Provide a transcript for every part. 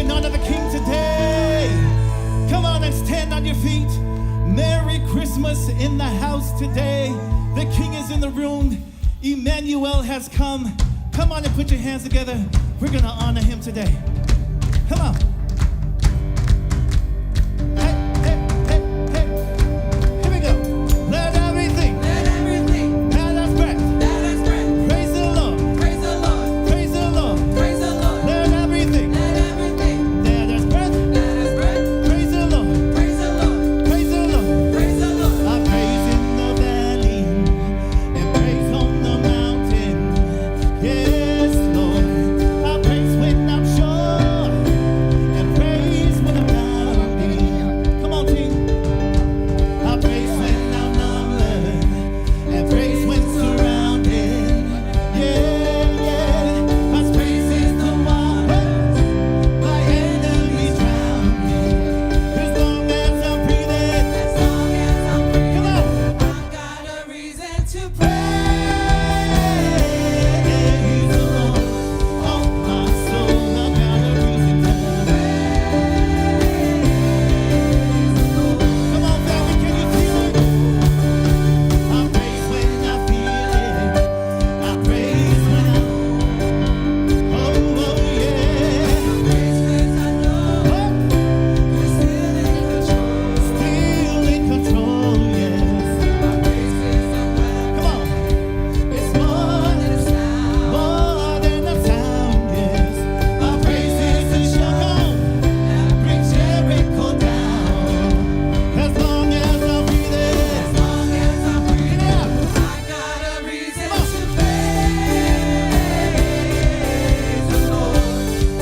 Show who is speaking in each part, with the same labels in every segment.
Speaker 1: in honor of the King today. Come on and stand on your feet. Merry Christmas in the house today. The King is in the room. Emmanuel has come. Come on and put your hands together. We're going to honor him today. Come on. Hey, hey, hey, hey. Here we go. Let everything that has breath praise the Lord. Praise the Lord. Praise the Lord. Praise the Lord. Let everything that has breath praise the Lord. Praise the Lord. Praise the Lord. Praise the Lord. I praise in the valley and praise on the mountain. Yes, Lord. I praise when I'm sure and praise when I'm doubting. Come on, team. I praise when I'm numbered and praise when surrounded. Yeah, yeah. My praise is the water my enemies drowning. As long as I'm breathing, come on.
Speaker 2: I've got a reason to
Speaker 1: Praise the Lord. Oh, my soul, I've got a reason to Come on, family, can you feel it? I praise when I feel it. I praise when oh, yeah.
Speaker 2: praise 'cause I know you're still in control.
Speaker 1: Still in control, yes.
Speaker 2: I praise 'cause I'm well.
Speaker 1: Come on. It's more than a sound, yes. My praise is a shout, bring Jericho down. As long as I'm breathing,
Speaker 2: As long as I'm breathing,
Speaker 1: yeah.
Speaker 2: I got a reason to praise the Lord.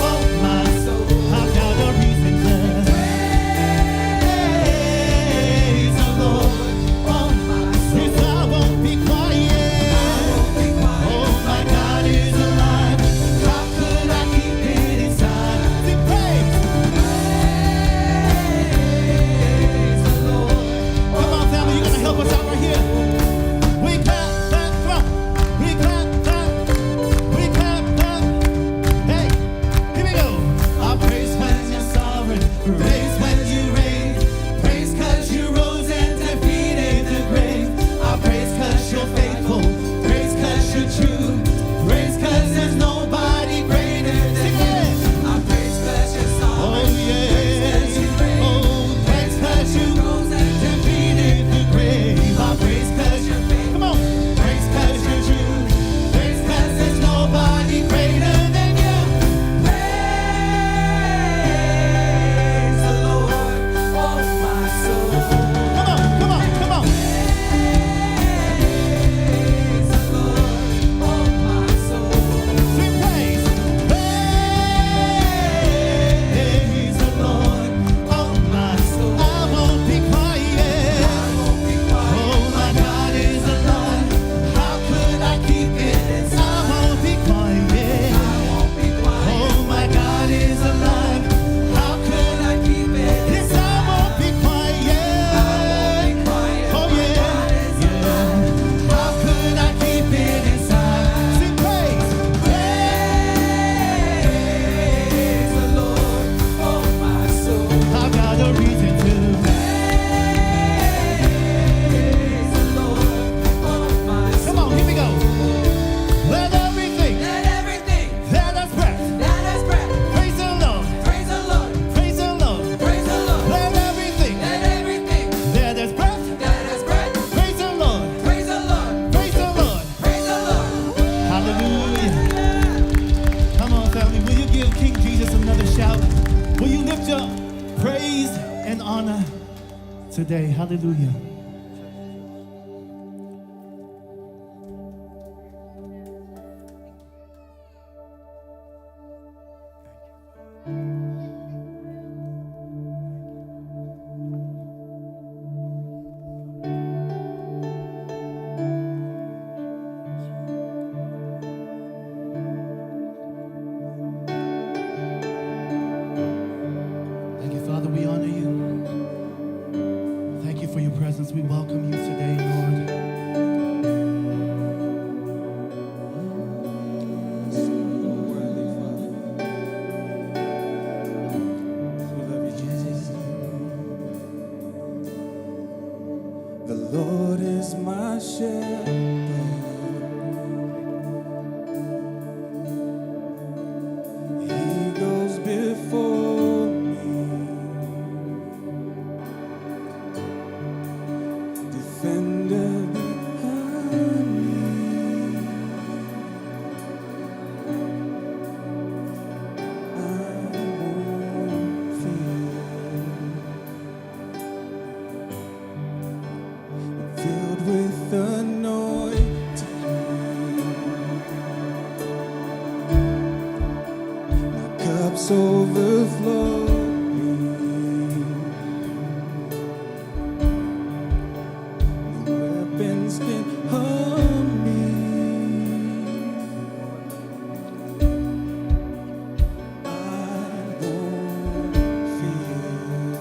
Speaker 1: Oh, my soul, I've got a reason to praise the Lord. Oh, yes, I won't be quiet. Oh, my God is alive. How could I keep it inside? Sing praise. Come on, family, you're gonna help us out right here. We clap, clap, clap. We clap, clap. We clap, clap. Hey, here we go. I praise when you're sovereign. Praise when you reign. Praise 'cause you rose and defeated the grave. I praise 'cause you're faithful. Praise 'cause you're true. Praise 'cause there's nobody greater than you.
Speaker 2: I praise 'cause you're
Speaker 1: Oh,
Speaker 2: sovereign.
Speaker 1: yeah. Oh, praise 'cause you defeated the grave. I praise 'cause you're faithful. Come on. Praise 'cause you're true. Praise 'cause there's nobody greater than you.
Speaker 2: Praise the Lord, oh my soul.
Speaker 1: Come on, come on, come on.
Speaker 2: Praise the Lord, oh my soul.
Speaker 1: Sing praise. Praise the Lord, oh my soul. I won't be quiet. Oh, my God is alive. How could I keep it inside? I won't be quiet. Oh, my God is alive. How could I keep it? Yes, I won't be quiet. Oh, yeah. How could I keep it inside? Sing praise.
Speaker 2: Praise the Lord, oh my soul.
Speaker 1: I've got a reason to.
Speaker 2: Praise the Lord, oh my soul.
Speaker 1: Come on, here we go. Let everything
Speaker 2: Let everything
Speaker 1: that has breath
Speaker 2: that has breath
Speaker 1: praise the Lord.
Speaker 2: praise the Lord,
Speaker 1: Praise the Lord.
Speaker 2: praise the Lord.
Speaker 1: Let everything
Speaker 2: Let everything
Speaker 1: that has breath
Speaker 2: that has breath
Speaker 1: praise the Lord.
Speaker 2: praise the Lord,
Speaker 1: Praise the Lord.
Speaker 2: praise the Lord.
Speaker 1: Hallelujah. Come on, family. Will you give King Jesus another shout? Will you lift your praise and honor today? Hallelujah. Thank you, Father. We honor you. Thank you for your presence. We
Speaker 3: cups overflow. No weapons can harm me. I won't fear.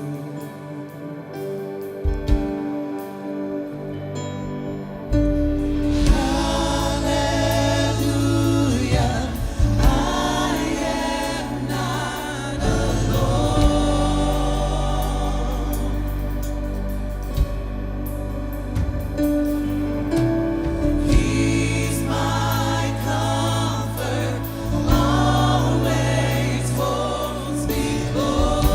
Speaker 2: He's my comfort, always holds me close.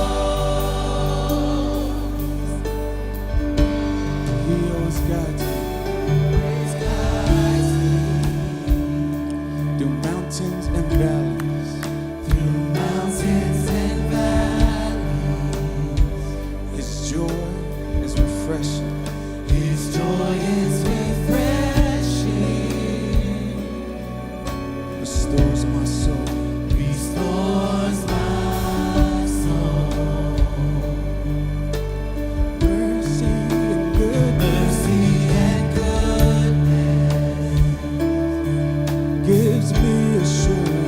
Speaker 3: He always guides me through mountains and valleys.
Speaker 2: Through mountains and valleys,
Speaker 3: His joy is refreshing.
Speaker 2: His joy is refreshing,
Speaker 3: Restores my soul.
Speaker 2: restores my soul.
Speaker 3: Mercy and goodness
Speaker 2: Mercy and goodness
Speaker 3: gives me assurance.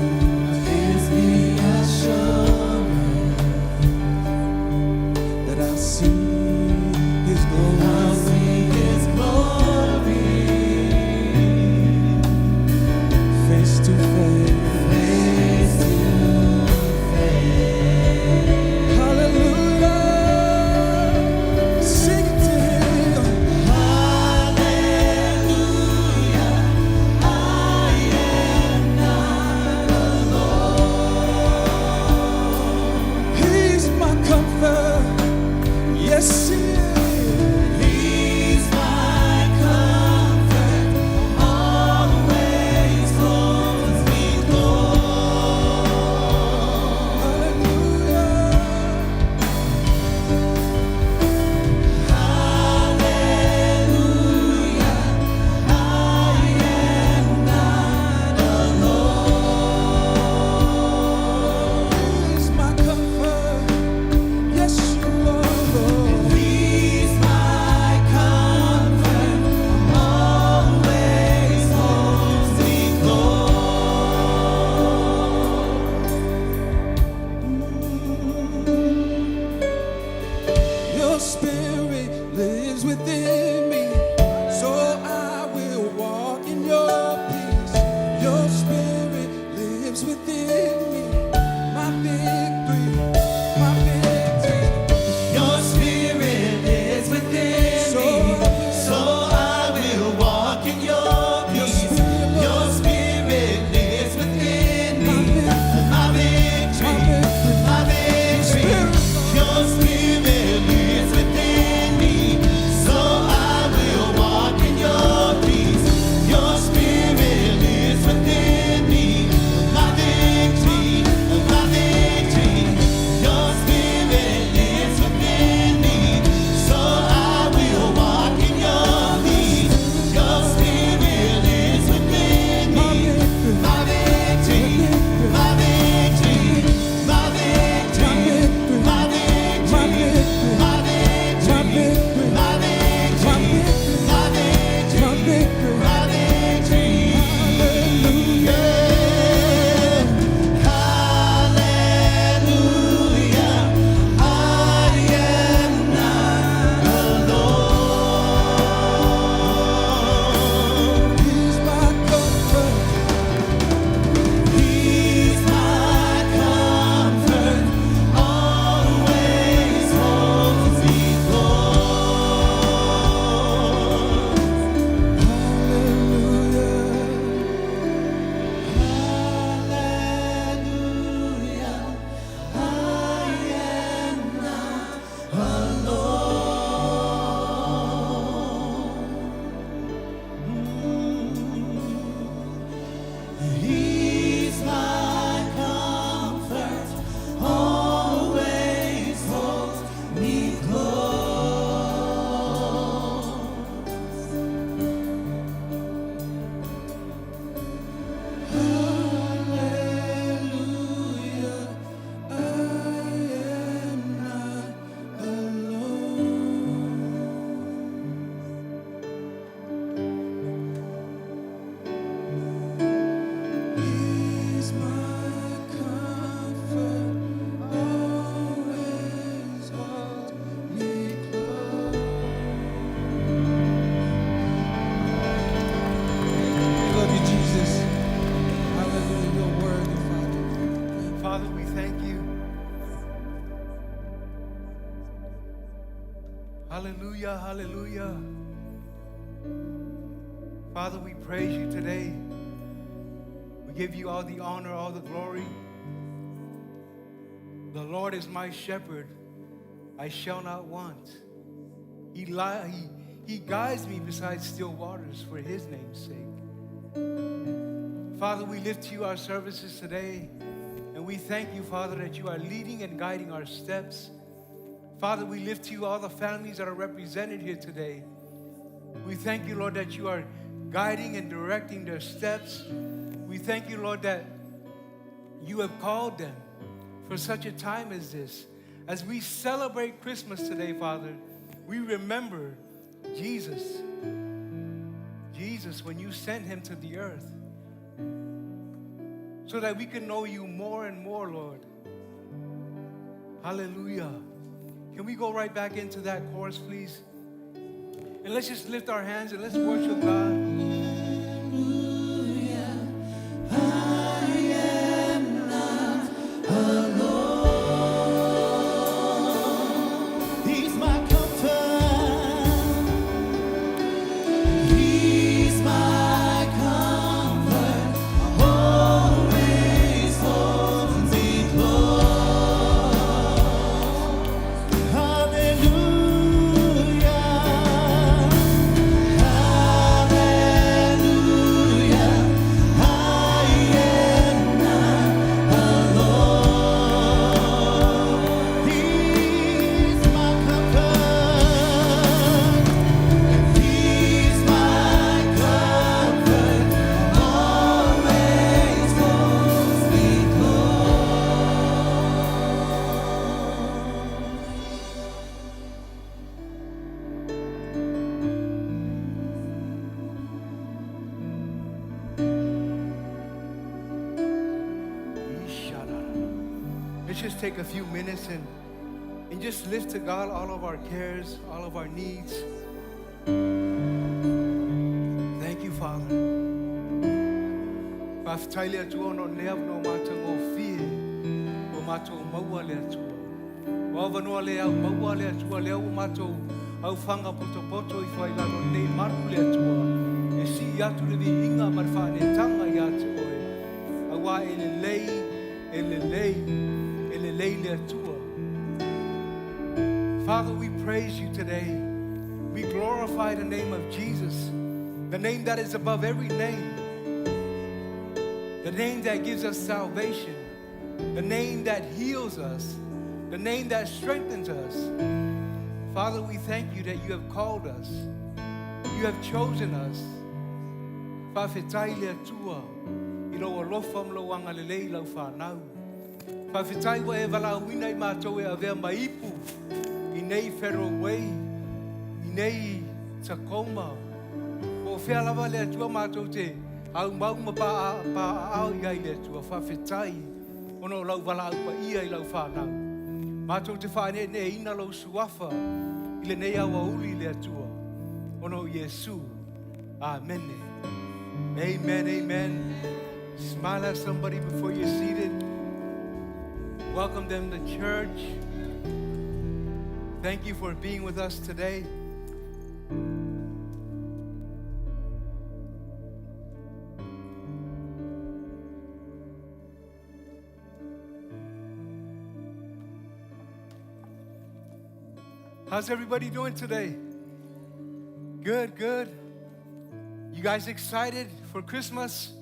Speaker 4: thank you. Hallelujah, hallelujah. Father, we praise you today. We give you all the honor, all the glory. The Lord is my shepherd. I shall not want. He guides me beside still waters for his name's sake. Father, we lift to you our services today, and we thank you, Father, that you are leading and guiding our steps. Father, we lift to you all the families that are represented here today. We thank you, Lord, that you are guiding and directing their steps. We thank you, Lord, that you have called them for such a time as this. As we celebrate Christmas today, Father, we remember Jesus. Jesus, when you sent him to the earth, so that we can know you more and more, Lord. Hallelujah. Can we go right back into that chorus, please? And let's just lift our hands and let's worship God.
Speaker 1: He's my comfort. He's my comfort. Always holds me close. Hallelujah. Hallelujah. I am not alone. He's my comfort. He's my comfort. Always holds me
Speaker 4: Let's just take a few minutes and just lift to God all of our cares, all of our needs. Thank you, Father. Whawhitaile atua no nea no mātou o fie, o mātou maua le atua. Wawanoa le au maua le atua, le au mātou au whanga poto I whailano nei maru le atua. E si atu le vi inga marwhane tanga I atu oe. Awa e le lei le atua. Father, we praise you today. We glorify the name of Jesus, the name that is above every name, the name that gives us salvation, the name that heals us, the name that strengthens us. Father, we thank you that you have called us. You have chosen us. Whawhitai le atua, I roa lofa mloanga le lei lau whanau. Whawhitai wa e walauina I mātou e avea maipu, I nei Whero Way, I nei Tacoma. O whialawa le atua mātou te au mauma pa au I ai le atua. Whawhitai, ono lau walau pa ia I lau whanau. Mātou te whane ne ina lau suafa, I le nei awa uli le atua. Ono Yesu. Amen. Amen, amen. Smile at somebody before you're seated. Welcome them to church. Thank you for being with us today. How's everybody doing today? Good, good. You guys excited for Christmas?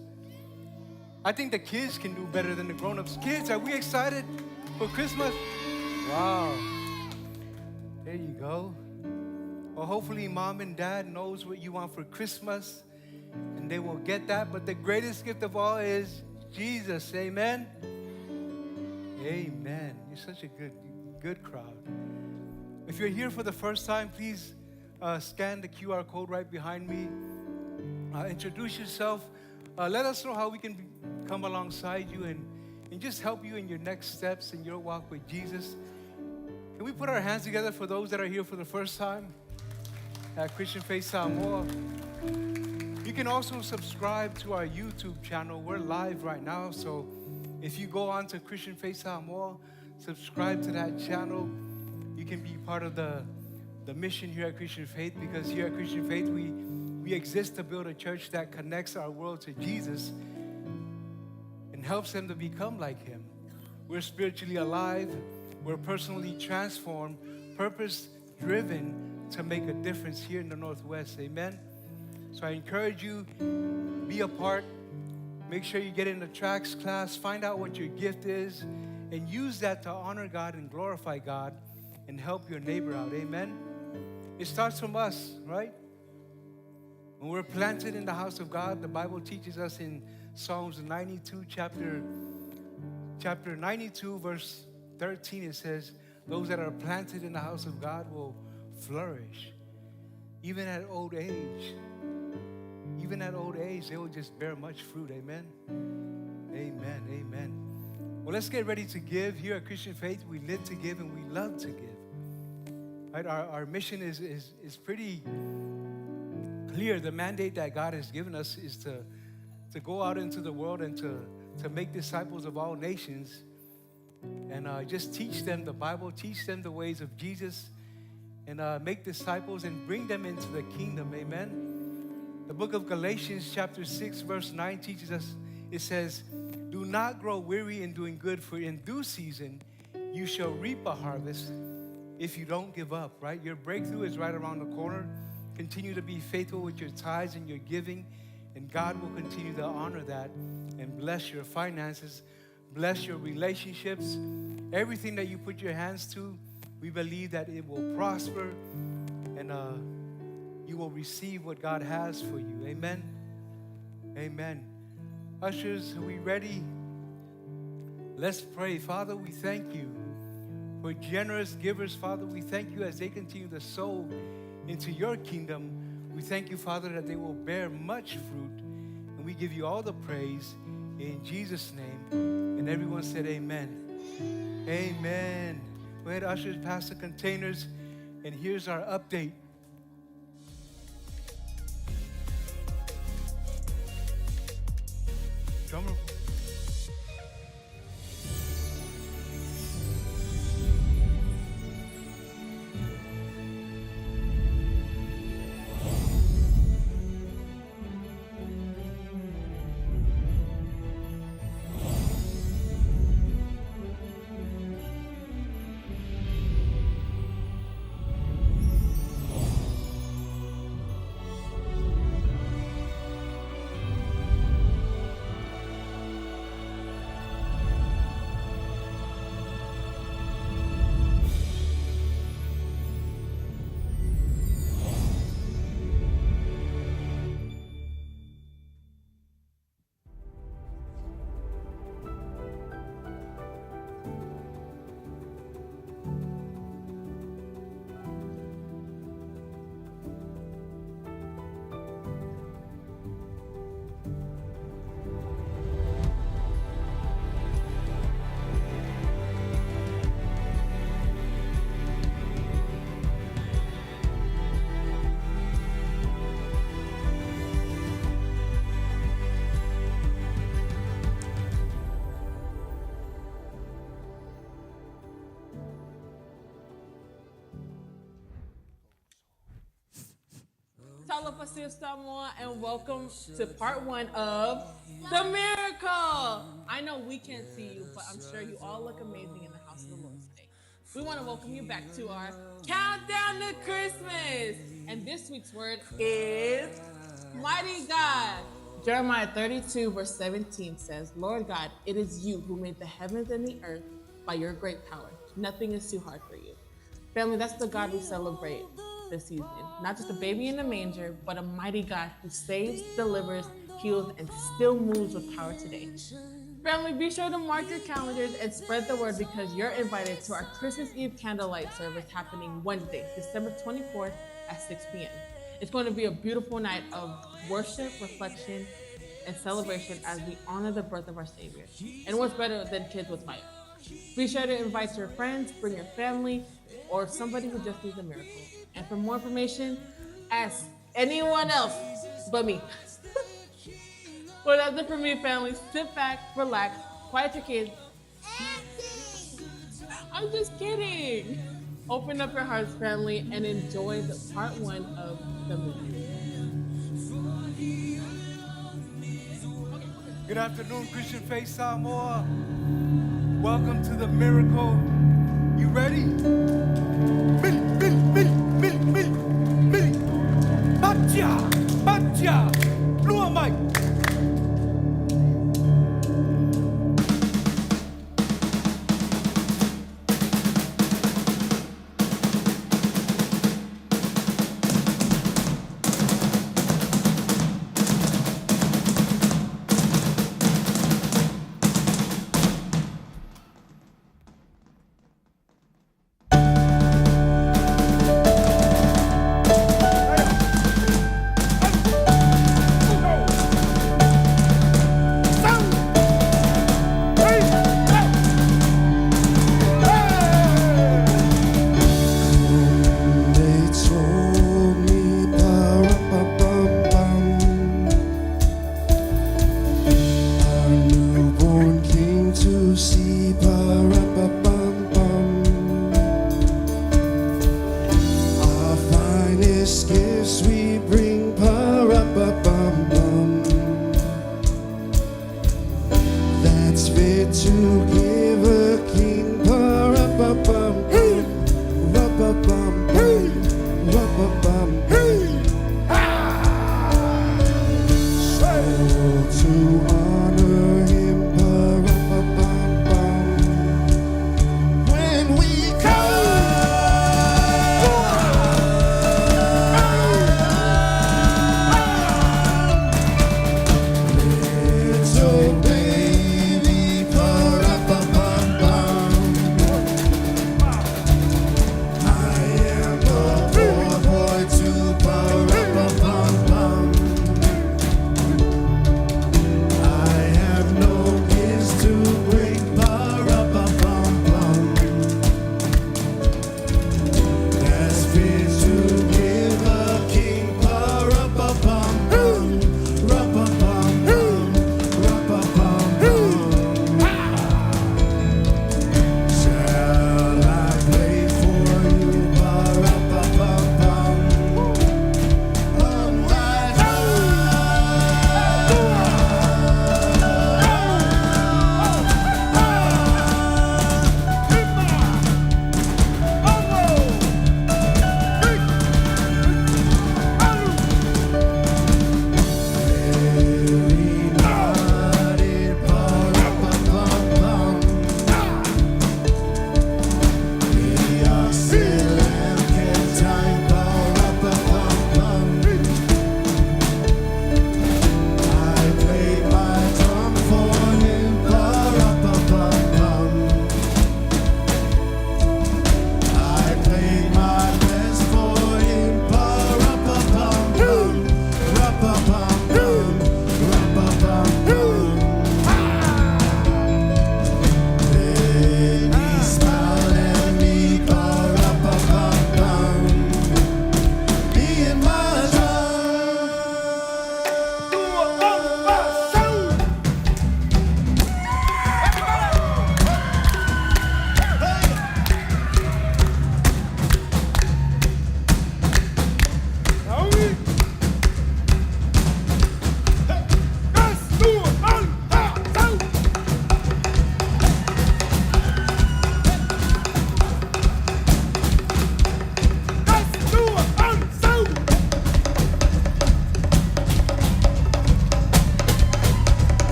Speaker 4: I think the kids can do better than the grown-ups. Kids, are we excited for Christmas? Wow. There you go. Well, hopefully mom and dad knows what you want for Christmas, and they will get that. But the greatest gift of all is Jesus. Amen? Amen. You're such a good crowd. If you're here for the first time, please scan the QR code right behind me. Introduce yourself. Let us know how we can come alongside you and just help you in your next steps in your walk with Jesus. Can we put our hands together for those that are here for the first time at Christian Faith Samoa? You can also subscribe to our YouTube channel. We're live right now, so If you go on to Christian Faith Samoa, subscribe to that channel. You can be part of the mission here at Christian Faith, because here at Christian Faith, we exist to build a church that connects our world to Jesus and helps them to become like Him. We're spiritually alive. We're personally transformed, purpose-driven to make a difference here in the Northwest. Amen? So I encourage you, be a part. Make sure you get in the tracks class. Find out what your gift is and use that to honor God and glorify God and help your neighbor out. Amen? It starts from us, right? When we're planted in the house of God, the Bible teaches us in Psalms 92, chapter 92, verse 13, it says, those that are planted in the house of God will flourish. Even at old age. Even at old age, they will just bear much fruit. Amen? Amen. Amen. Well, let's get ready to give. Here at Christian Faith, we live to give and we love to give. Right? Our mission is pretty clear. The mandate that God has given us is to go out into the world and to make disciples of all nations and just teach them the Bible, teach them the ways of Jesus, and make disciples and bring them into the kingdom. Amen? The book of Galatians chapter 6 verse 9 teaches us, it says, do not grow weary in doing good, for in due season you shall reap a harvest if you don't give up, right? Your breakthrough is right around the corner. Continue to be faithful with your tithes and your giving, and God will continue to honor that and bless your finances, bless your relationships. Everything that you put your hands to, we believe that it will prosper and you will receive what God has for you. Amen? Amen. Ushers, are we ready? Let's pray. Father, we thank you for generous givers. Father, we thank you as they continue to sow into your kingdom. We thank you, Father, that they will bear much fruit. And we give you all the praise in Jesus' name. And everyone said amen. Amen. Go ahead, ushers, pass the containers. And here's our update. Drummer.
Speaker 2: Talapasir Samoa, and welcome to part one of The Miracle. I know we can't see you, but I'm sure you all look amazing in the house of the Lord today. We want to welcome you back to our Countdown to Christmas. And this week's word is Mighty God. Jeremiah 32 verse 17 says, Lord God, it is you who made the heavens and the earth by your great power. Nothing is too hard for you. Family, that's the God we celebrate this season. Not just a baby in the manger, but a mighty God who saves, delivers, heals, and still moves with power today. Family, be sure to mark your calendars and spread the word, because you're invited to our Christmas Eve candlelight service happening Wednesday, December 24th at 6 p.m. It's going to be a beautiful night of worship, reflection, and celebration as we honor the birth of our Savior. And what's better than kids with fire? Be sure to invite your friends, bring your family, or somebody who just needs a miracle. And for more information, ask anyone else but me. Well, that's it for me, family. Sit back, relax, Quiet your kids. I'm just kidding. Open up your hearts, family, and enjoy the part one of the movie.
Speaker 4: Good afternoon, Christian Faith Samoa. Welcome to the miracle. You ready? Mili. Batia. Luamai.
Speaker 3: They told me, ba-rum-ba-bum-bum, our newborn king to see, ba-rum-ba-bum-bum. Our finest gifts we bring, ba-rum-ba-bum-bum. That's fit to give a king, ba-rum-ba-bum. Ba-bum, hey, ba-bum, hey. So to honor him, ba-rum-ba-bum-bum. When we come, little baby, ba-rum-ba-bum.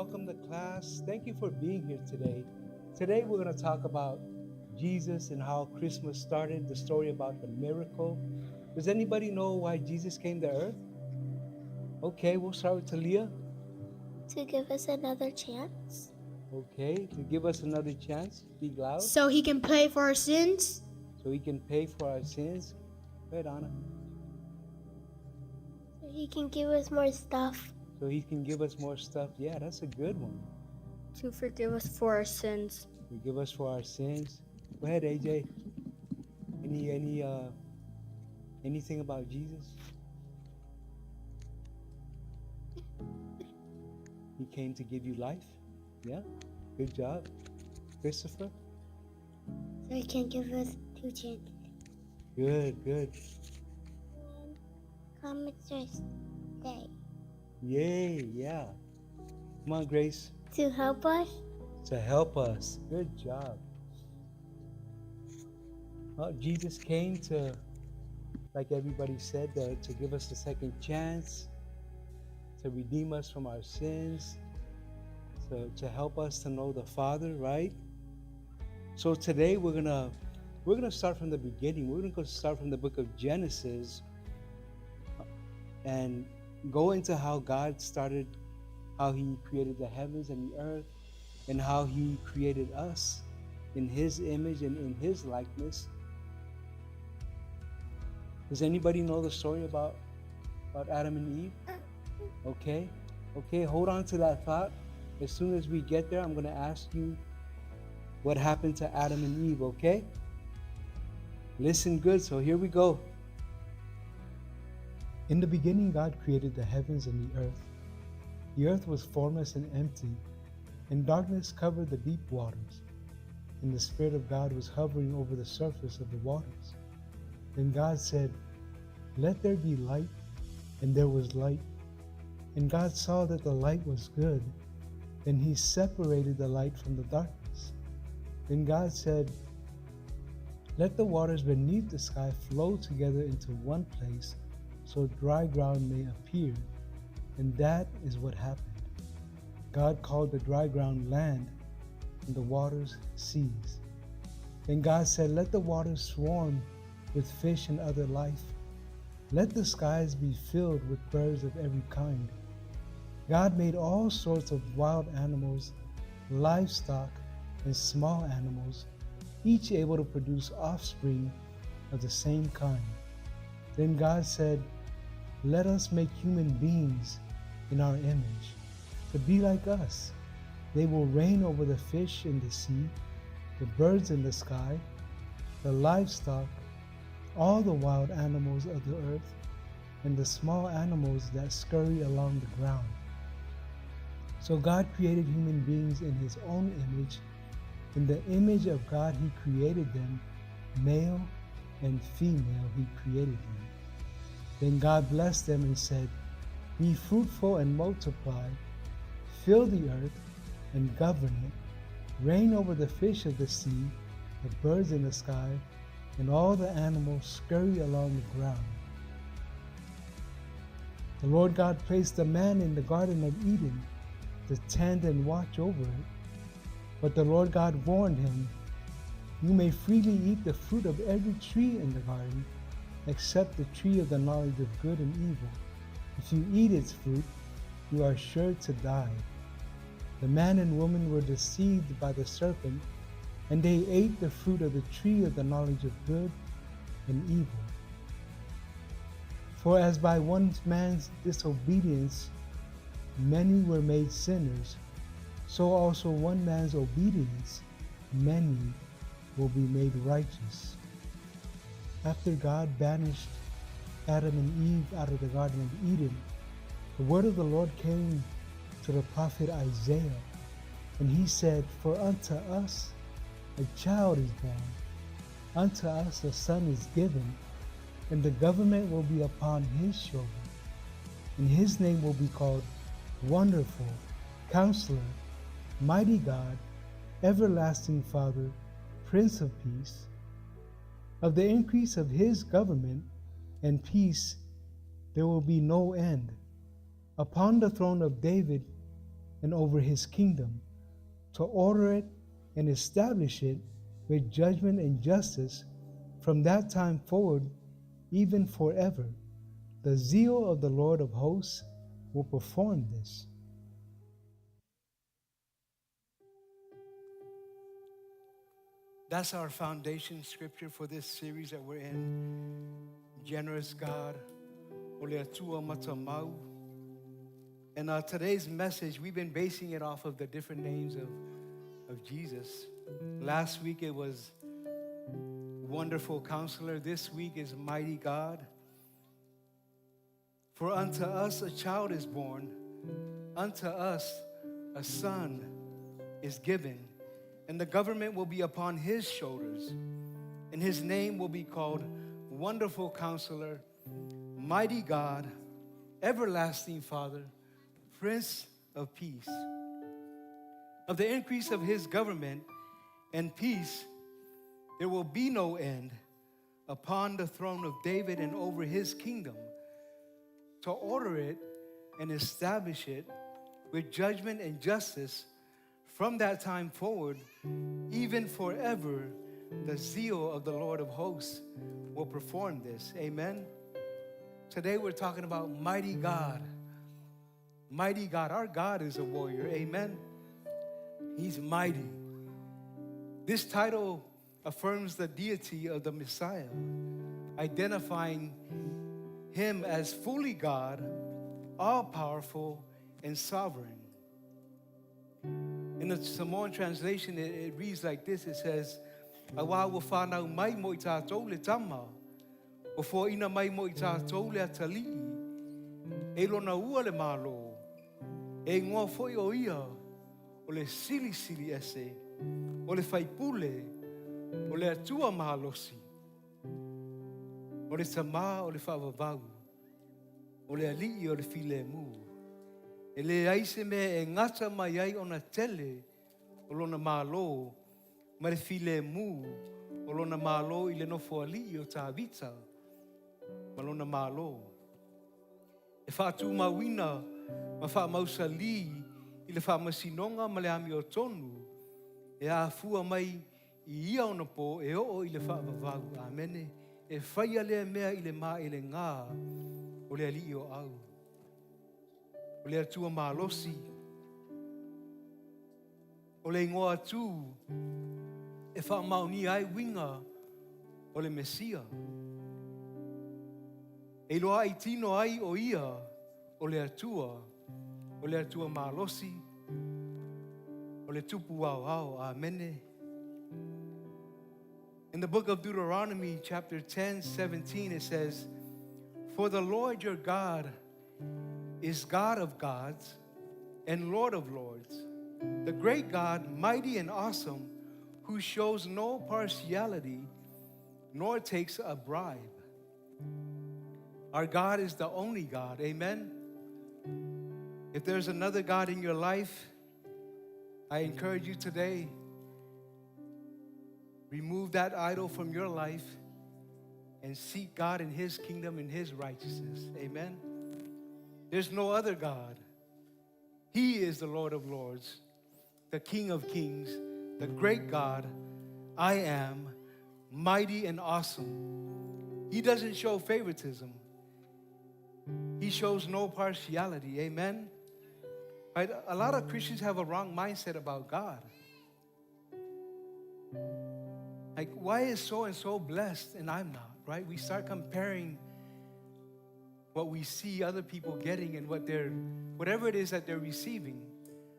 Speaker 4: Welcome to class. Thank you for being here today. Today we're going to talk about Jesus and how Christmas started, the story about the miracle. Does anybody know why Jesus came to earth? Okay, we'll start with Talia.
Speaker 5: To give us another chance.
Speaker 4: Okay, to give us another chance. Speak loud.
Speaker 5: So he can pay for our sins.
Speaker 4: So he can pay for our sins. Go ahead, Anna.
Speaker 5: So he can give us more stuff.
Speaker 4: So he can give us more stuff. Yeah, that's a good one.
Speaker 5: To forgive us for our sins.
Speaker 4: Forgive us for our sins. Go ahead, AJ. Anything about Jesus? He came to give you life. Yeah, good job. Christopher?
Speaker 5: So he can give us 2 chances.
Speaker 4: Good.
Speaker 5: Commenters Day.
Speaker 4: Yay, yeah. Come on, Grace.
Speaker 5: To help us.
Speaker 4: To help us. Good job. Well, Jesus came to, like everybody said, to give us a second chance, to redeem us from our sins, to help us to know the Father, right? So today we're gonna start from the beginning. We're gonna start from the book of Genesis and go into how God started, how he created the heavens and the earth, and how he created us in his image and in his likeness. Does anybody know the story about Adam and Eve? Okay, hold on to that thought. As soon as we get there, I'm going to ask you what happened to Adam and Eve, okay? Listen good, so here we go. In the beginning, God created the heavens and the earth. The earth was formless and empty, and darkness covered the deep waters, and the Spirit of God was hovering over the surface of the waters. Then God said, "Let there be light," and there was light. And God saw that the light was good. Then he separated the light from the darkness. Then God said, "Let the waters beneath the sky flow together into one place, so dry ground may appear." And that is what happened. God called the dry ground land, and the waters seas. Then God said, "Let the waters swarm with fish and other life. Let the skies be filled with birds of every kind." God made all sorts of wild animals, livestock, and small animals, each able to produce offspring of the same kind. Then God said, "Let us make human beings in our image, to be like us. They will reign over the fish in the sea, the birds in the sky, the livestock, all the wild animals of the earth, and the small animals that scurry along the ground." So God created human beings in his own image. In the image of God he created them, male and female he created them. Then God blessed them and said, "Be fruitful and multiply, fill the earth and govern it, reign over the fish of the sea, the birds in the sky, and all the animals scurry along the ground." The Lord God placed the man in the Garden of Eden to tend and watch over it. But the Lord God warned him, "You may freely eat the fruit of every tree in the garden, except the tree of the knowledge of good and evil. If you eat its fruit, you are sure to die." The man and woman were deceived by the serpent, and they ate the fruit of the tree of the knowledge of good and evil. For as by one man's disobedience many were made sinners, so also one man's obedience many will be made righteous. After God banished Adam and Eve out of the Garden of Eden, the word of the Lord came to the prophet Isaiah, and he said, "For unto us a child is born, unto us a son is given, and the government will be upon his shoulder, and his name will be called Wonderful, Counselor, Mighty God, Everlasting Father, Prince of Peace. Of the increase of his government and peace there will be no end, upon the throne of David and over his kingdom, to order it and establish it with judgment and justice from that time forward, even forever. The zeal of the Lord of hosts will perform this. That's our foundation scripture for this series that we're in. Generous God. Ole atua mata mau. And today's message, we've been basing it off of the different names of Jesus. Last week it was Wonderful Counselor. This week is Mighty God. For unto us a child is born, unto us a son is given, and the government will be upon his shoulders, and his name will be called Wonderful Counselor, Mighty God, Everlasting Father, Prince of Peace. Of the increase of his government and peace, there will be no end upon the throne of David and over his kingdom, to order it and establish it with judgment and justice from that time forward, even forever. The zeal of the Lord of hosts will perform this. Amen. Today we're talking about mighty God. Mighty God. Our God is a warrior. Amen. He's mighty. This title affirms the deity of the Messiah, identifying him as fully God, all-powerful, and sovereign. In the Samoan translation, it reads like this. It says, "Awa wa whanau mai mo I tātou le tama, o fo ina mai mo I tātou le atali'i, e lona ua le malo, e ngoa foi o ia, o le sili sili ese, o le faipule, o le atua mahalosi, o le sama o le whaavavau, o le ali'i o le filemu, e le aise me e ngata mai ai o na tele o lona malo, ma le filemu o lona malo I le nofo ali'i o tāwita, ma lona malo. E whaatu mawina ma whaamausali I le whaamasinonga ma le ami o tonu, e a fua mai I ia ona po e o I le whaavavau. Amene. E whaia lea mea I le maa I le ngā o le ali'i o au. O le atua malosi. O le ingoa atu e whaamauni ai winga o le Mesia. E loa I tino ai o ia o le atua malosi, o le tupu au au. Amene. In the book of Deuteronomy, chapter 10, 17, it says, "For the Lord your God is God of gods and Lord of lords, the great God, mighty and awesome, who shows no partiality nor takes a bribe." Our God is the only God. Amen. If there's another God in your life, I encourage you today, remove that idol from your life and seek God in his kingdom and his righteousness. Amen. There's no other God. He is the Lord of lords, the King of kings, the great God. I am mighty and awesome. He doesn't show favoritism. He shows no partiality. Amen. Right? A lot of Christians have a wrong mindset about God. Like, why is so-and-so blessed and I'm not, right? We start comparing what we see other people getting and whatever it is that they're receiving.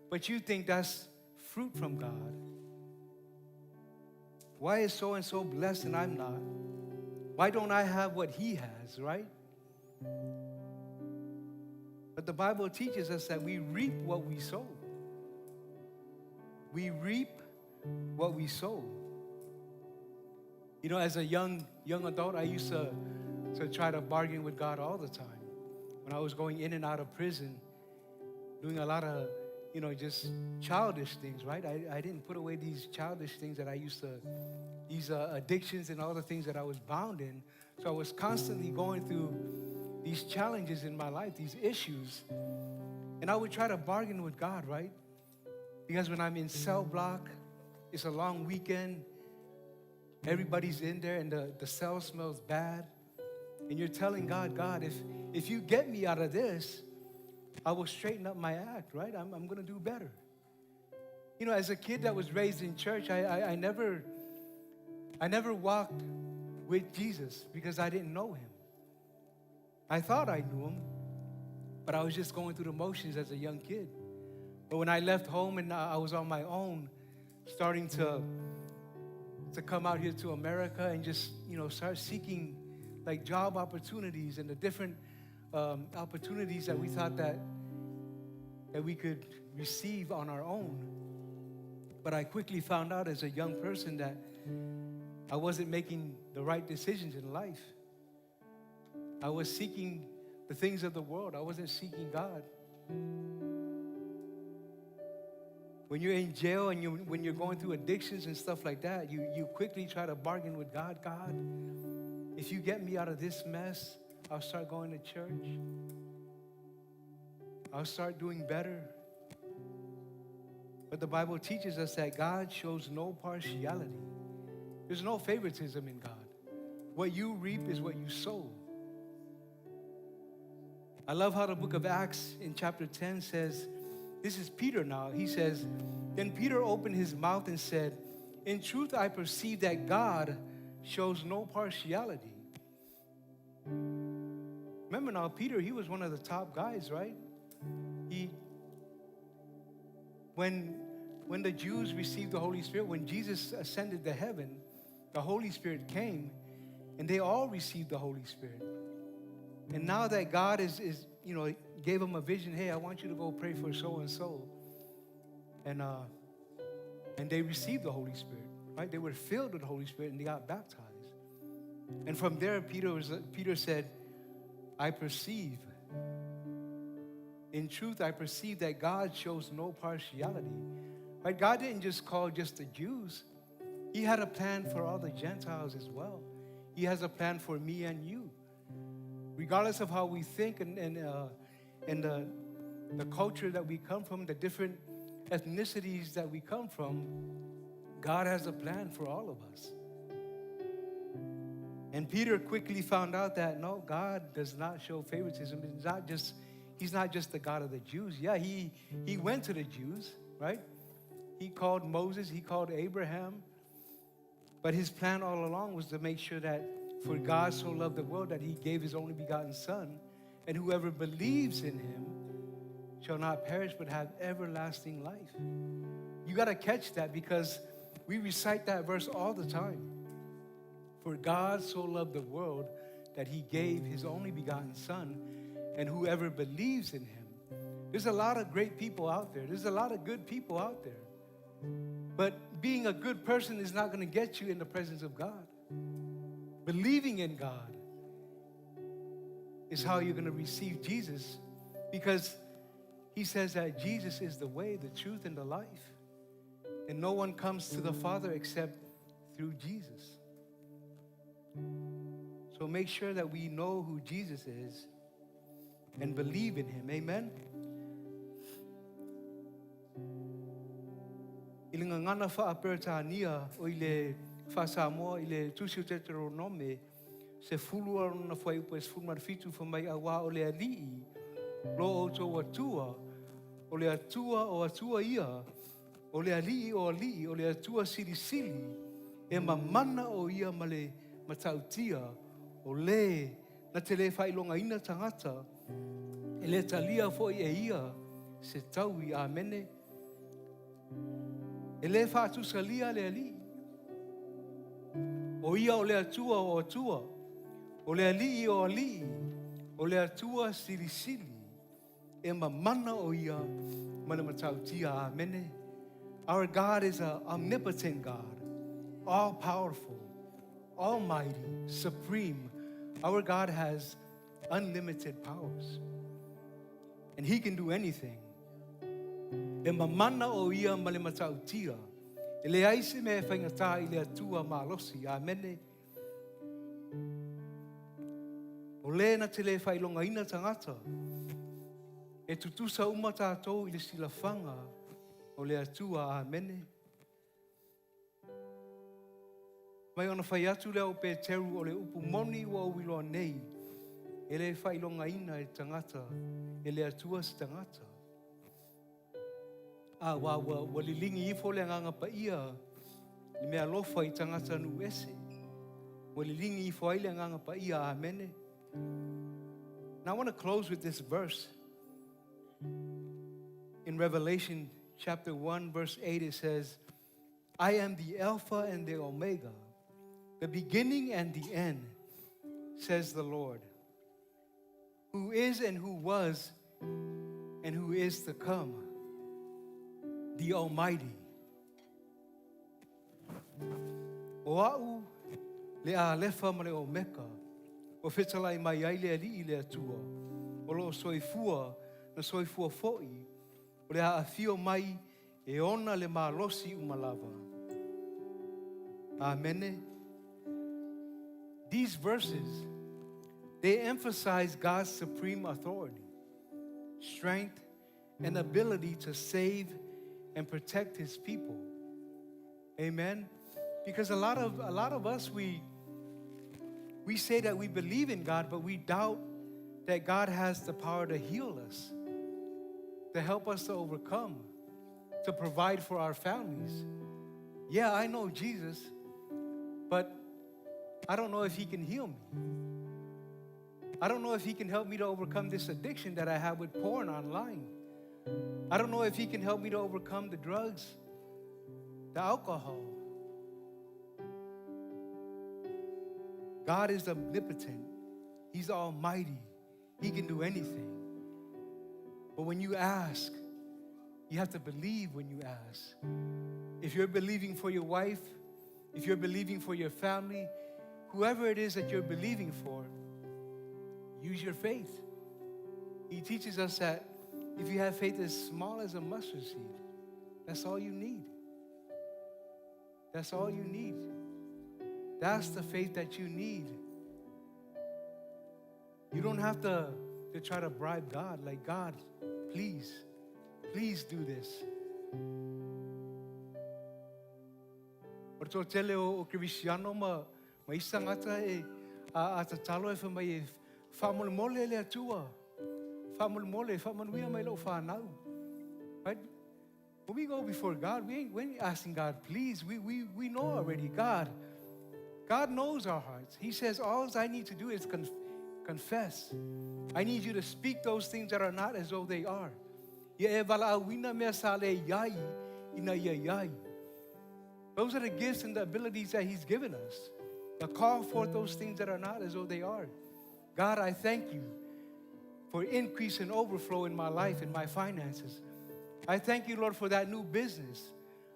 Speaker 4: But you think that's fruit from God. Why is so-and-so blessed and I'm not? Why don't I have what he has, right? But the Bible teaches us that we reap what we sow. We reap what we sow. You know, as a young adult, I used to try to bargain with God all the time. When I was going in and out of prison, doing a lot of, just childish things, right? I didn't put away these childish things that I used to, these addictions and all the things that I was bound in. So I was constantly going through these challenges in my life, these issues. And I would try to bargain with God, right? Because when I'm in cell block, it's a long weekend, everybody's in there and the cell smells bad. And you're telling God, God, if you get me out of this, I will straighten up my act, right? I'm going to do better. You know, as a kid that was raised in church, I never walked with Jesus because I didn't know him. I thought I knew him, but I was just going through the motions as a young kid. But when I left home and I was on my own, starting to come out here to America and just, you know, start seeking like job opportunities and the different opportunities that we thought that we could receive on our own. But I quickly found out as a young person that I wasn't making the right decisions in life. I was seeking the things of the world. I wasn't seeking God. When you're in jail and when you're going through addictions and stuff like that, you quickly try to bargain with God. God, if you get me out of this mess, I'll start going to church. I'll start doing better. But the Bible teaches us that God shows no partiality. There's no favoritism in God. What you reap is what you sow. I love how the book of Acts in chapter 10 says, this is Peter now. He says, then Peter opened his mouth and said, in truth, I perceive that God shows no partiality. Remember now, Peter, he was one of the top guys, right? When the Jews received the Holy Spirit, when Jesus ascended to heaven, the Holy Spirit came, and they all received the Holy Spirit. And now that God is you know, gave them a vision, hey, I want you to go pray for so-and-so. And they received the Holy Spirit, right? They were filled with the Holy Spirit, and they got baptized. And from there, Peter said, I perceive. In truth, I perceive that God shows no partiality. Right? God didn't just call just the Jews. He had a plan for all the Gentiles as well. He has a plan for me and you. Regardless of how we think and the culture that we come from, the different ethnicities that we come from, God has a plan for all of us. And Peter quickly found out that, no, God does not show favoritism. He's not just the God of the Jews. Yeah, he went to the Jews, right? He called Moses, he called Abraham. But his plan all along was to make sure that for God so loved the world that he gave his only begotten Son, and whoever believes in him shall not perish but have everlasting life. You got to catch that, because we recite that verse all the time. For God so loved the world that he gave his only begotten Son, and whoever believes in him. There's a lot of great people out there. There's a lot of good people out there. But being a good person is not going to get you in the presence of God. Believing in God is how you're going to receive Jesus, because he says that Jesus is the way, the truth, and the life. And no one comes to the Father except through Jesus. So make sure that we know who Jesus is and believe in him. Amen? Ilinga ngana whaapertania o ile whasamoa ile tusiu Deuteronome se fulua na whai upa es fulmar fitu whamai awa o le alii lo o tō atua o le atua o atua ia o le alii o alii o le atua siri siri e mamana o ia ma le matautia o le na te le whailonga ina tangata e le talia foi e ia se taui amene e le whātu salia le ali o ia o le atua o atua o le ali o ali o le atua siri siri e mamana o ia ma le matautia amene. Our God is an omnipotent God, all-powerful, almighty, supreme. Our God has unlimited powers, and he can do anything. E mamana o ia ma le matautia, e le aise me whaingata i le atua malosi, amene. O le na te le whailonga ina tangata, E tutusa uma tātou i le silafanga o le atua, amene. Mai ona whai atu lea o Peteru o le upu moni ua uiloa nei, e le whailonga ina e tangata, e le atua si tangata. Wa lilingi ifo le nganga pa ia, ni mea lofa I tangata nu ese. Wa lilingi ifo ai le nganga pa ia, amene. Now I want to close with this verse. In Revelation chapter 1, verse 8, it says, I am the Alpha and the Omega, the beginning and the end, says the Lord, who is and who was and who is to come, the Almighty. O au le alefa ma le omeka, o whetalai mai ai le ali I le atua, o lo soifua na soifua fo'i, o le haafio mai e ona le malosi umalava. Amen. These verses, they emphasize God's supreme authority, strength, and ability to save and protect His people. Amen. Because a lot of us, we say that we believe in God, but we doubt that God has the power to heal us, to help us to overcome, to provide for our families. Yeah, I know Jesus, but I don't know if He can heal me. I don't know if He can help me to overcome this addiction that I have with porn online. I don't know if He can help me to overcome the drugs, the alcohol. God is omnipotent. He's almighty. He can do anything. But when you ask, you have to believe when you ask. If you're believing for your wife, if you're believing for your family, whoever it is that you're believing for, use your faith. He teaches us that if you have faith as small as a mustard seed, that's all you need. That's all you need. That's the faith that you need. You don't have to try to bribe God. Like, God, please do this. O tele o Cristiano ma isa ngata e a tatalo e whamai e whamole mole le atua. Whamole mole, whamanuia mai lo whanau. Right? When we go before God, we ain't asking God, please. We know already, God knows our hearts. He says, all I need to do is confess. I need you to speak those things that are not as though they are. Those are the gifts and the abilities that He's given us. To call forth those things that are not as though they are. God, I thank you for increase and overflow in my life and my finances. I thank you, Lord, for that new business.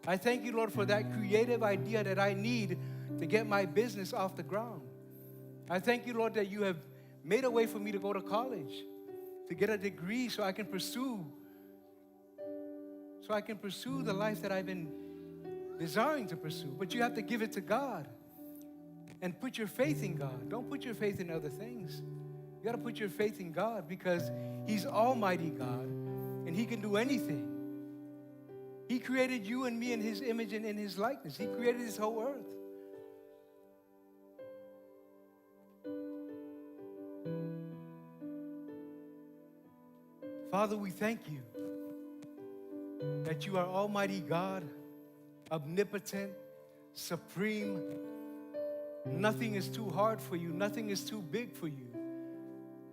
Speaker 4: I thank you, Lord, for that creative idea that I need to get my business off the ground. I thank you, Lord, that you have made a way for me to go to college, to get a degree so I can pursue the life that I've been desiring to pursue. But you have to give it to God and put your faith in God. Don't put your faith in other things. You got to put your faith in God because He's Almighty God and He can do anything. He created you and me in His image and in His likeness. He created this whole earth. Father, we thank you that you are Almighty God, omnipotent, supreme. Nothing is too hard for you. Nothing is too big for you.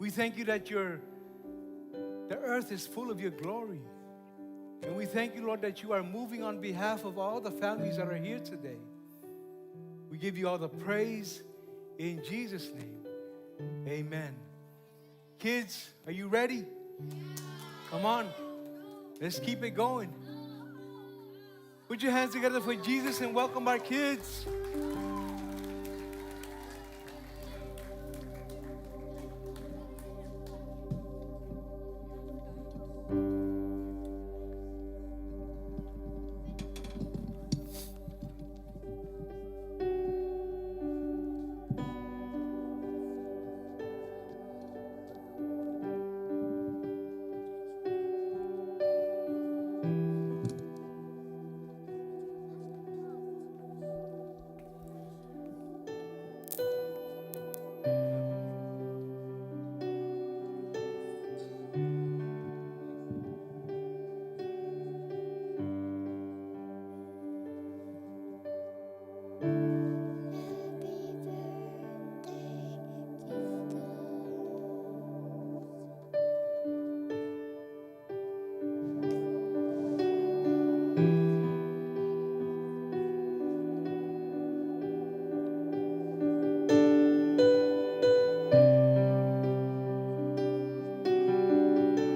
Speaker 4: We thank you that the earth is full of your glory. And we thank you, Lord, that you are moving on behalf of all the families that are here today. We give you all the praise in Jesus' name. Amen. Kids, are you ready? Come on. Let's keep it going. Put your hands together for Jesus and welcome our kids.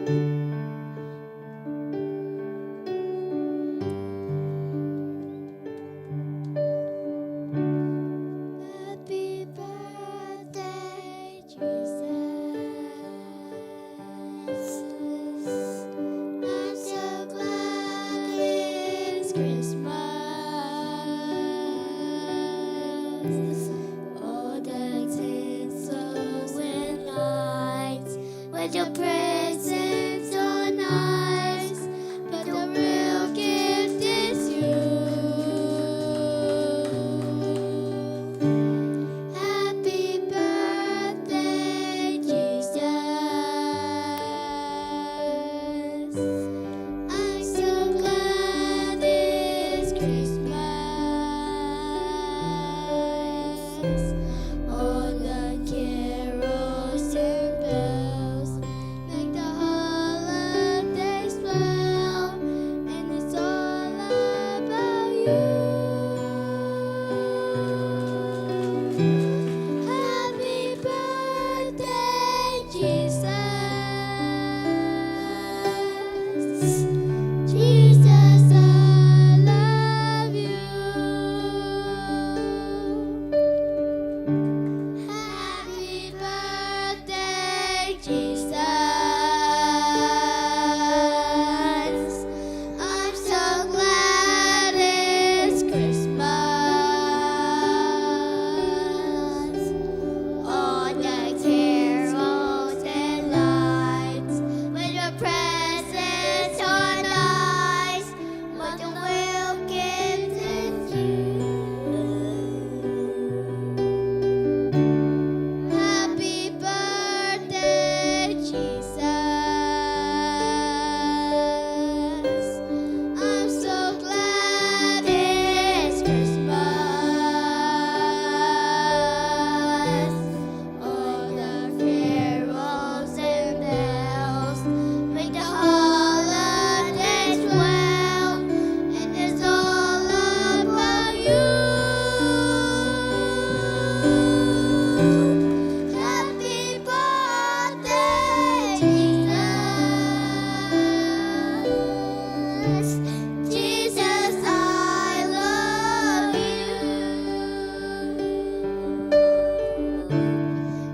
Speaker 5: Happy birthday, Jesus. I'm so glad it's Christmas. All the tinsel and lights, with your presents so nice, but the real gift is you. Happy birthday, Jesus. I'm so glad it's Christmas. All the carols and bells make the holidays swell, and it's all about you. Happy birthday, Jesus. Jesus, I love you. Happy birthday, Jesus. I'm so glad it's Christmas. All the carols and lights, with your presents so nice, but the real gift is you. Happy birthday, Jesus. I'm so glad it's Christmas. All the carols and bells make the holidays well, and it's all about you. Happy birthday, Jesus. Jesus, I love you.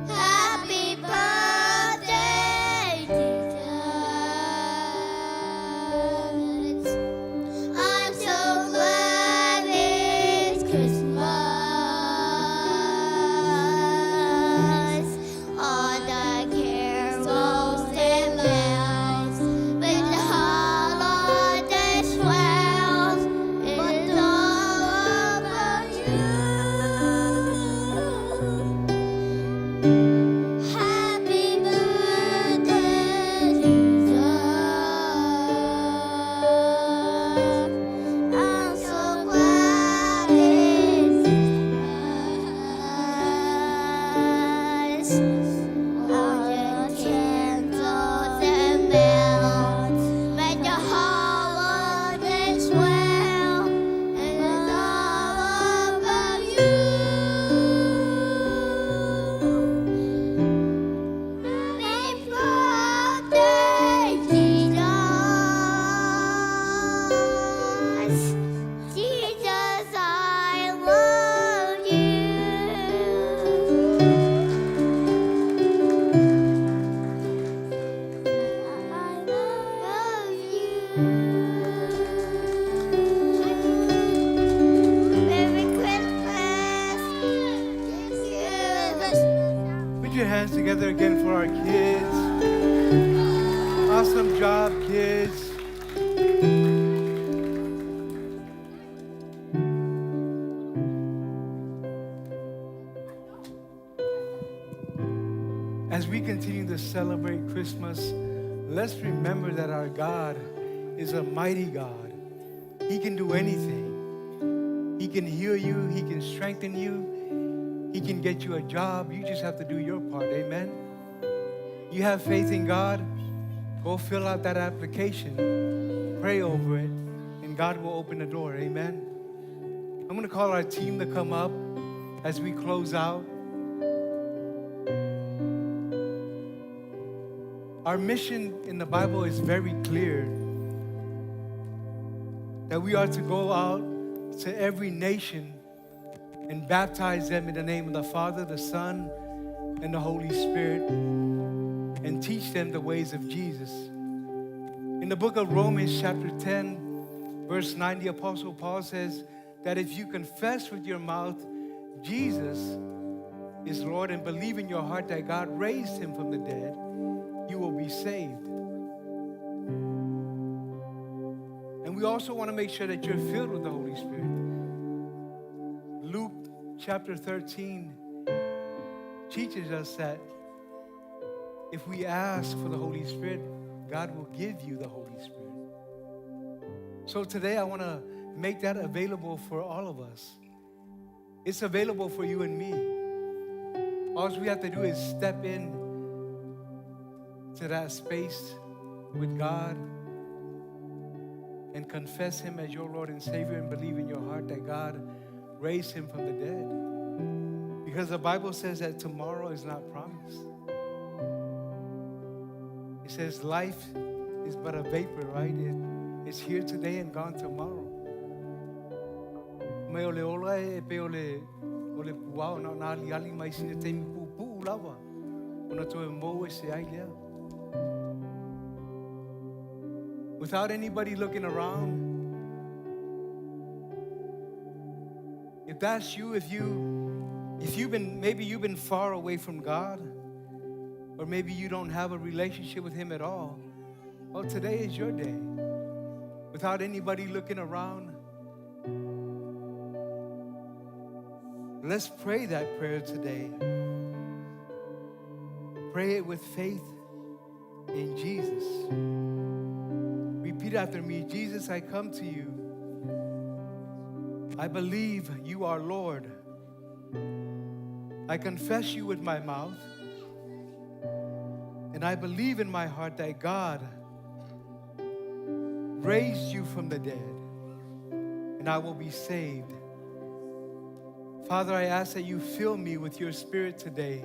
Speaker 5: Happy birthday, Jesus. I'm so glad it's Christmas. All the carols and bells make the holidays swell, and it's all about you. Happy birthday, Jesus. I'm so glad it's Christmas. All the candles and bells make the holidays swell, and it's all about you. Happy birthday, Jesus. Jesus, I love you. I love you. Merry Christmas.
Speaker 4: Put your hands together again for our kids. Awesome job, kids. As we continue to celebrate Christmas, let's remember that our God is a mighty God. He can do anything. He can heal you. He can strengthen you. He can get you a job. You just have to do your part. Amen. You have faith in God, go fill out that application, pray over it, and God will open the door. Amen. I'm going to call our team to come up as we close out. Our mission in the Bible is very clear, that we are to go out to every nation and baptize them in the name of the Father, the Son, and the Holy Spirit, and teach them the ways of Jesus. In the book of Romans chapter 10, verse 9, the Apostle Paul says that if you confess with your mouth Jesus is Lord and believe in your heart that God raised him from the dead, you will be saved. And we also want to make sure that you're filled with the Holy Spirit. Luke chapter 13 teaches us that if we ask for the Holy Spirit, God will give you the Holy Spirit. So today I want to make that available for all of us. It's available for you and me. All we have to do is step in to that space with God and confess him as your Lord and Savior and believe in your heart that God raised him from the dead. Because the Bible says that tomorrow is not promised. It says life is but a vapor, right? It's here today and gone tomorrow. Me ole ola e pe ole puao na ali ali mai sine te pu lava. Ona to mo se ai lea. Without anybody looking around. If that's you, maybe you've been far away from God, or maybe you don't have a relationship with him at all. Well, today is your day. Without anybody looking around, let's pray that prayer today. Pray it with faith in Jesus. Repeat after me. Jesus, I come to you. I believe you are Lord. I confess you with my mouth. And I believe in my heart that God raised you from the dead. And I will be saved. Father, I ask that you fill me with your Spirit today.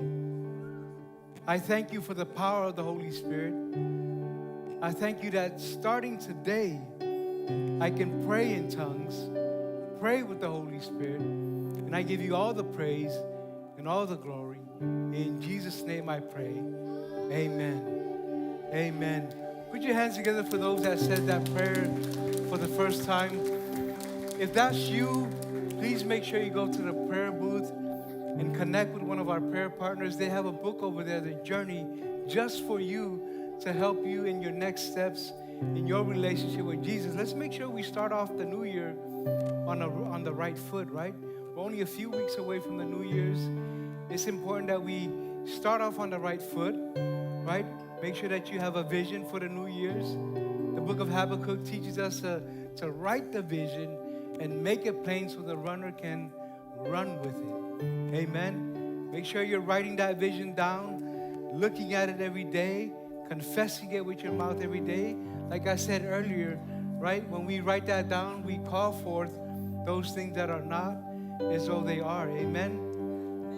Speaker 4: I thank you for the power of the Holy Spirit. I thank you that starting today, I can pray in tongues, pray with the Holy Spirit, and I give you all the praise and all the glory. In Jesus' name I pray. Amen. Amen. Put your hands together for those that said that prayer for the first time. If that's you, please make sure you go to the prayer booth and connect with one of our prayer partners. They have a book over there, The Journey, just for you to help you in your next steps in your relationship with Jesus. Let's make sure we start off the new year on the right foot, right? We're only a few weeks away from the New Year's. It's important that we start off on the right foot, right? Make sure that you have a vision for the New Year's. The book of Habakkuk teaches us to write the vision and make it plain so the runner can run with it. Amen. Make sure you're writing that vision down, looking at it every day, confessing it with your mouth every day. Like I said earlier, right? When we write that down, we call forth those things that are not as though they are. Amen.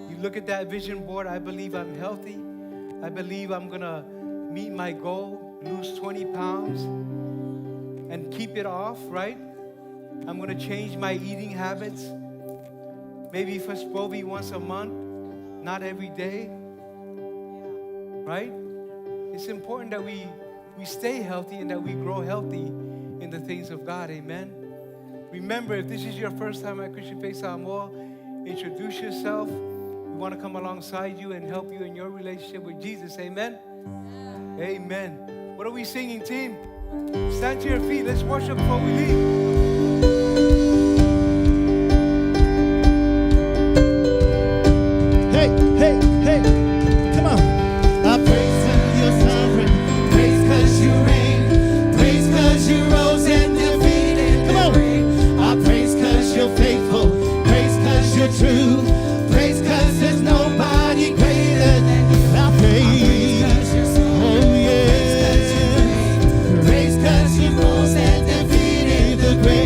Speaker 4: You look at that vision board. I believe I'm healthy. I believe I'm going to meet my goal, lose 20 pounds and keep it off, right? I'm going to change my eating habits. Maybe for Sproby once a month, not every day, right? It's important that we stay healthy and that we grow healthy in the things of God. Amen. Remember, if this is your first time at Christian Faith Samoa, introduce yourself. We want to come alongside you and help you in your relationship with Jesus. Amen. Amen. What are we singing, team? Stand to your feet. Let's worship before we leave.
Speaker 1: Hey, come on. I praise cause you're sovereign, praise cause you reign, praise cause you rose and defeated. Come on. I praise cause you're faithful, praise cause you're true, praise cause there's nobody greater than you. I praise cause you're sovereign, praise cause you reign, praise cause you rose and defeated the grave.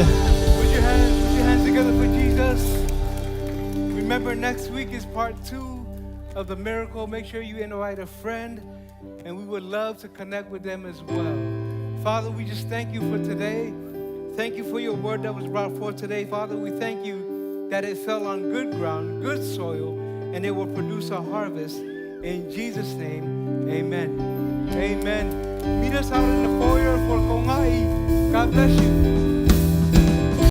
Speaker 1: Hallelujah.
Speaker 4: Put your hands together for Jesus. Remember, next week is part 2 of the miracle. Make sure you invite a friend, and we would love to connect with them as well. Father, we just thank you for today. Thank you for your word that was brought forth today. Father, we thank you that it fell on good ground, good soil, and it will produce a harvest. In Jesus' name, amen. Amen. Meet us out in the foyer for Kongai. God bless you.